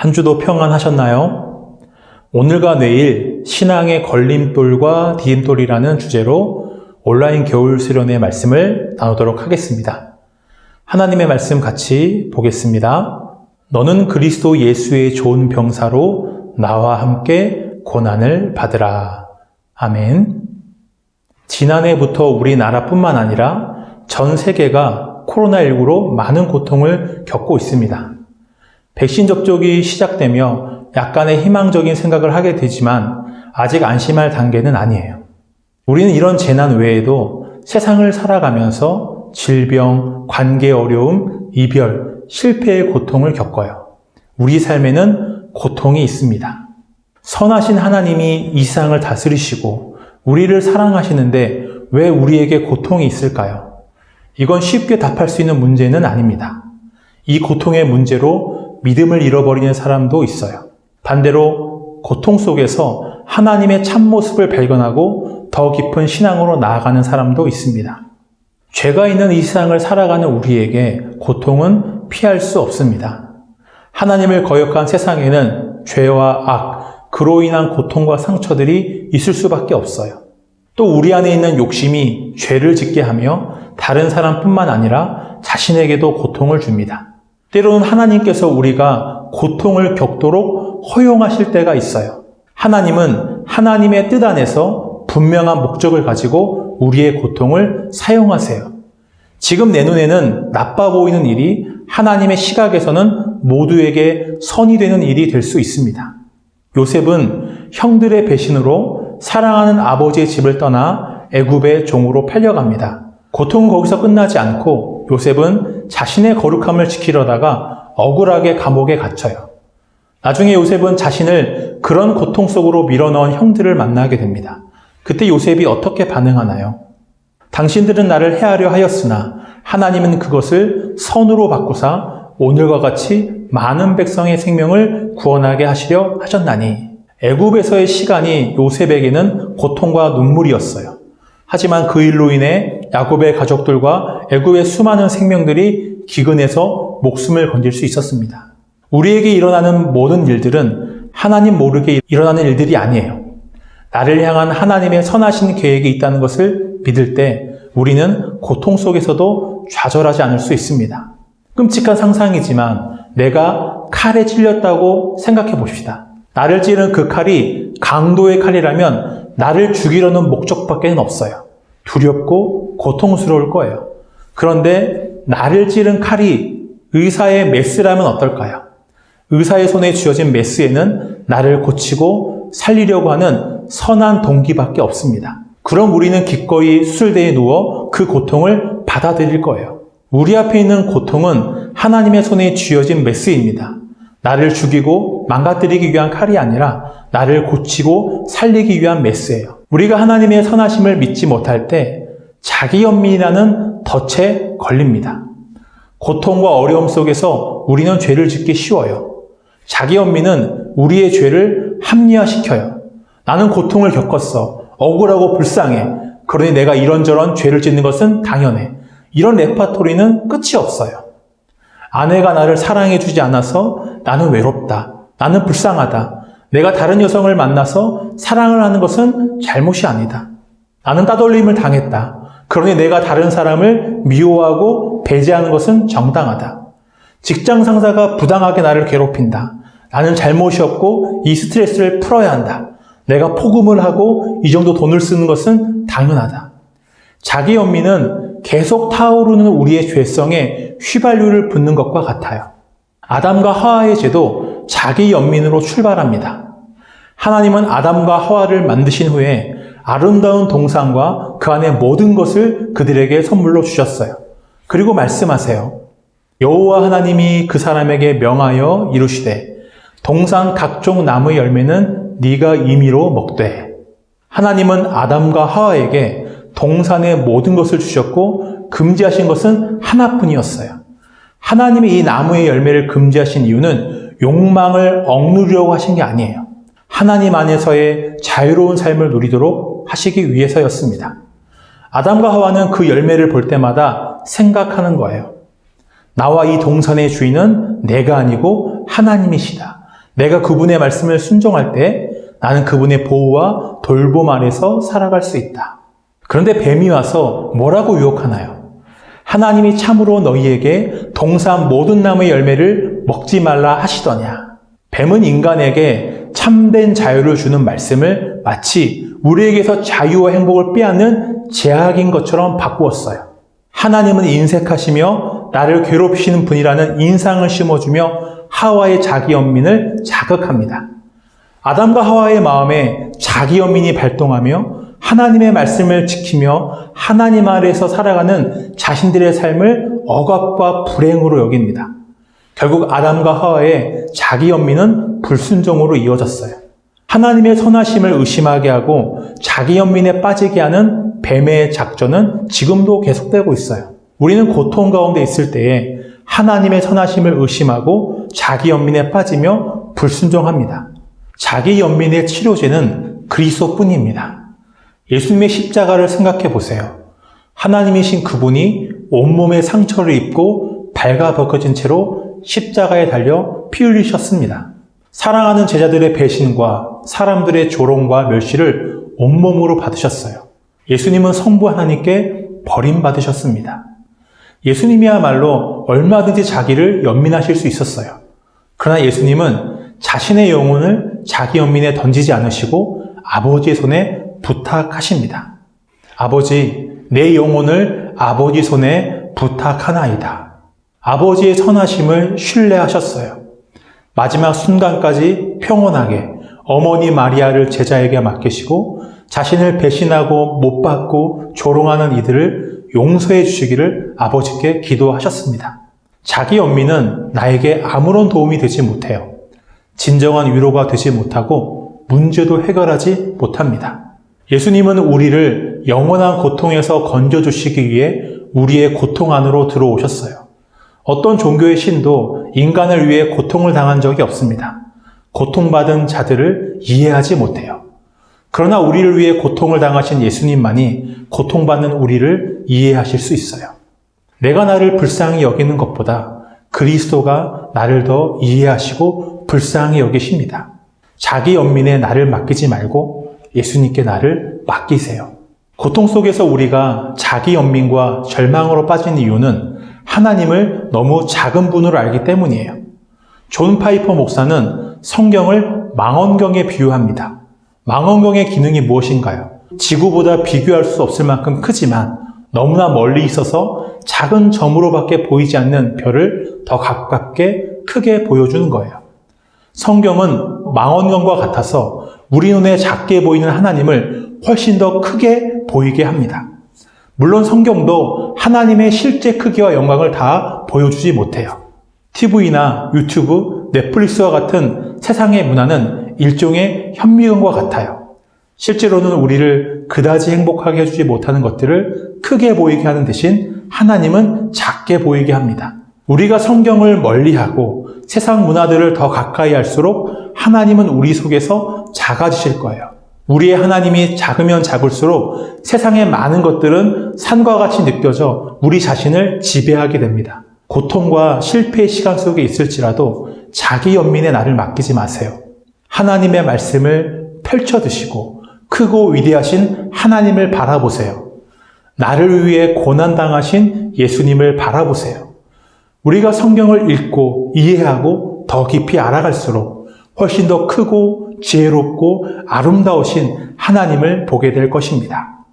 한 주도 평안하셨나요? 오늘과 내일 신앙의 걸림돌과 디딤돌이라는 주제로 온라인 겨울 수련회 말씀을 나누도록 하겠습니다. 하나님의 말씀 같이 보겠습니다. 너는 그리스도 예수의 좋은 병사로 나와 함께 고난을 받으라. 아멘. 지난해부터 우리나라뿐만 아니라 전 세계가 코로나19로 많은 고통을 겪고 있습니다. 백신 접종이 시작되며 약간의 희망적인 생각을 하게 되지만 아직 안심할 단계는 아니에요. 우리는 이런 재난 외에도 세상을 살아가면서 질병, 관계 어려움, 이별, 실패의 고통을 겪어요. 우리 삶에는 고통이 있습니다. 선하신 하나님이 이 세상을 다스리시고 우리를 사랑하시는데 왜 우리에게 고통이 있을까요? 이건 쉽게 답할 수 있는 문제는 아닙니다. 이 고통의 문제로 믿음을 잃어버리는 사람도 있어요. 반대로 고통 속에서 하나님의 참모습을 발견하고 더 깊은 신앙으로 나아가는 사람도 있습니다. 죄가 있는 이 세상을 살아가는 우리에게 고통은 피할 수 없습니다. 하나님을 거역한 세상에는 죄와 악, 그로 인한 고통과 상처들이 있을 수밖에 없어요. 또 우리 안에 있는 욕심이 죄를 짓게 하며 다른 사람뿐만 아니라 자신에게도 고통을 줍니다. 때로는 하나님께서 우리가 고통을 겪도록 허용하실 때가 있어요. 하나님은 하나님의 뜻 안에서 분명한 목적을 가지고 우리의 고통을 사용하세요. 지금 내 눈에는 나빠 보이는 일이 하나님의 시각에서는 모두에게 선이 되는 일이 될 수 있습니다. 요셉은 형들의 배신으로 사랑하는 아버지의 집을 떠나 애굽의 종으로 팔려갑니다. 고통은 거기서 끝나지 않고 요셉은 자신의 거룩함을 지키려다가 억울하게 감옥에 갇혀요. 나중에 요셉은 자신을 그런 고통 속으로 밀어넣은 형들을 만나게 됩니다. 그때 요셉이 어떻게 반응하나요? 당신들은 나를 해하려 하였으나 하나님은 그것을 선으로 바꾸사 오늘과 같이 많은 백성의 생명을 구원하게 하시려 하셨나니. 애굽에서의 시간이 요셉에게는 고통과 눈물이었어요. 하지만 그 일로 인해 야곱의 가족들과 애굽의 수많은 생명들이 기근해서 목숨을 건질 수 있었습니다. 우리에게 일어나는 모든 일들은 하나님 모르게 일어나는 일들이 아니에요. 나를 향한 하나님의 선하신 계획이 있다는 것을 믿을 때 우리는 고통 속에서도 좌절하지 않을 수 있습니다. 끔찍한 상상이지만 내가 칼에 찔렸다고 생각해 봅시다. 나를 찌른 그 칼이 강도의 칼이라면 나를 죽이려는 목적밖에는 없어요. 두렵고 고통스러울 거예요. 그런데 나를 찌른 칼이 의사의 메스라면 어떨까요? 의사의 손에 쥐어진 메스에는 나를 고치고 살리려고 하는 선한 동기밖에 없습니다. 그럼 우리는 기꺼이 수술대에 누워 그 고통을 받아들일 거예요. 우리 앞에 있는 고통은 하나님의 손에 쥐어진 메스입니다. 나를 죽이고 망가뜨리기 위한 칼이 아니라 나를 고치고 살리기 위한 메스예요. 우리가 하나님의 선하심을 믿지 못할 때 자기 연민이라는 덫에 걸립니다. 고통과 어려움 속에서 우리는 죄를 짓기 쉬워요. 자기 연민은 우리의 죄를 합리화시켜요. 나는 고통을 겪었어. 억울하고 불쌍해. 그러니 내가 이런저런 죄를 짓는 것은 당연해. 이런 레파토리는 끝이 없어요. 아내가 나를 사랑해주지 않아서 나는 외롭다. 나는 불쌍하다. 내가 다른 여성을 만나서 사랑을 하는 것은 잘못이 아니다. 나는 따돌림을 당했다. 그러니 내가 다른 사람을 미워하고 배제하는 것은 정당하다. 직장 상사가 부당하게 나를 괴롭힌다. 나는 잘못이 없고 이 스트레스를 풀어야 한다. 내가 포금을 하고 이 정도 돈을 쓰는 것은 당연하다. 자기 연민은 계속 타오르는 우리의 죄성에 휘발유를 붓는 것과 같아요. 아담과 하와의 죄도 자기 연민으로 출발합니다. 하나님은 아담과 하와를 만드신 후에 아름다운 동산과 그 안에 모든 것을 그들에게 선물로 주셨어요. 그리고 말씀하세요. 여호와 하나님이 그 사람에게 명하여 이루시되 동산 각종 나무의 열매는 네가 임의로 먹되. 하나님은 아담과 하와에게 동산의 모든 것을 주셨고 금지하신 것은 하나뿐이었어요. 하나님이 이 나무의 열매를 금지하신 이유는 욕망을 억누르려고 하신 게 아니에요. 하나님 안에서의 자유로운 삶을 누리도록 하시기 위해서였습니다. 아담과 하와는 그 열매를 볼 때마다 생각하는 거예요. 나와 이 동산의 주인은 내가 아니고 하나님이시다. 내가 그분의 말씀을 순종할 때 나는 그분의 보호와 돌봄 아래서 살아갈 수 있다. 그런데 뱀이 와서 뭐라고 유혹하나요? 하나님이 참으로 너희에게 동산 모든 나무의 열매를 먹지 말라 하시더냐. 뱀은 인간에게 참된 자유를 주는 말씀을 마치 우리에게서 자유와 행복을 빼앗는 제약인 것처럼 바꾸었어요. 하나님은 인색하시며 나를 괴롭히시는 분이라는 인상을 심어주며 하와의 자기 연민을 자극합니다. 아담과 하와의 마음에 자기 연민이 발동하며 하나님의 말씀을 지키며 하나님 아래에서 살아가는 자신들의 삶을 억압과 불행으로 여깁니다. 결국 아담과 하와의 자기 연민은 불순종으로 이어졌어요. 하나님의 선하심을 의심하게 하고 자기 연민에 빠지게 하는 뱀의 작전은 지금도 계속되고 있어요. 우리는 고통 가운데 있을 때에 하나님의 선하심을 의심하고 자기 연민에 빠지며 불순종합니다. 자기 연민의 치료제는 그리스도뿐입니다. 예수님의 십자가를 생각해 보세요. 하나님이신 그분이 온몸에 상처를 입고 발가벗겨진 채로 십자가에 달려 피 흘리셨습니다. 사랑하는 제자들의 배신과 사람들의 조롱과 멸시를 온몸으로 받으셨어요. 예수님은 성부 하나님께 버림받으셨습니다. 예수님이야말로 얼마든지 자기를 연민하실 수 있었어요. 그러나 예수님은 자신의 영혼을 자기 연민에 던지지 않으시고 아버지의 손에 부탁하십니다. 아버지, 내 영혼을 아버지 손에 부탁하나이다. 아버지의 선하심을 신뢰하셨어요. 마지막 순간까지 평온하게 어머니 마리아를 제자에게 맡기시고 자신을 배신하고 못 받고 조롱하는 이들을 용서해 주시기를 아버지께 기도하셨습니다. 자기 연민은 나에게 아무런 도움이 되지 못해요. 진정한 위로가 되지 못하고 문제도 해결하지 못합니다. 예수님은 우리를 영원한 고통에서 건져주시기 위해 우리의 고통 안으로 들어오셨어요. 어떤 종교의 신도 인간을 위해 고통을 당한 적이 없습니다. 고통받은 자들을 이해하지 못해요. 그러나 우리를 위해 고통을 당하신 예수님만이 고통받는 우리를 이해하실 수 있어요. 내가 나를 불쌍히 여기는 것보다 그리스도가 나를 더 이해하시고 불쌍히 여기십니다. 자기 연민에 나를 맡기지 말고 예수님께 나를 맡기세요. 고통 속에서 우리가 자기 연민과 절망으로 빠진 이유는 하나님을 너무 작은 분으로 알기 때문이에요. 존 파이퍼 목사는 성경을 망원경에 비유합니다. 망원경의 기능이 무엇인가요? 지구보다 비교할 수 없을 만큼 크지만 너무나 멀리 있어서 작은 점으로밖에 보이지 않는 별을 더 가깝게 크게 보여주는 거예요. 성경은 망원경과 같아서 우리 눈에 작게 보이는 하나님을 훨씬 더 크게 보이게 합니다. 물론 성경도 하나님의 실제 크기와 영광을 다 보여주지 못해요. TV나 유튜브, 넷플릭스와 같은 세상의 문화는 일종의 현미경과 같아요. 실제로는 우리를 그다지 행복하게 해주지 못하는 것들을 크게 보이게 하는 대신 하나님은 작게 보이게 합니다. 우리가 성경을 멀리하고 세상 문화들을 더 가까이 할수록 하나님은 우리 속에서 작아지실 거예요. 우리의 하나님이 작으면 작을수록 세상의 많은 것들은 산과 같이 느껴져 우리 자신을 지배하게 됩니다. 고통과 실패의 시간 속에 있을지라도 자기 연민에 나를 맡기지 마세요. 하나님의 말씀을 펼쳐드시고 크고 위대하신 하나님을 바라보세요. 나를 위해 고난당하신 예수님을 바라보세요. 우리가 성경을 읽고 이해하고 더 깊이 알아갈수록 훨씬 더 크고 지혜롭고 아름다우신 하나님을 보게 될 것입니다.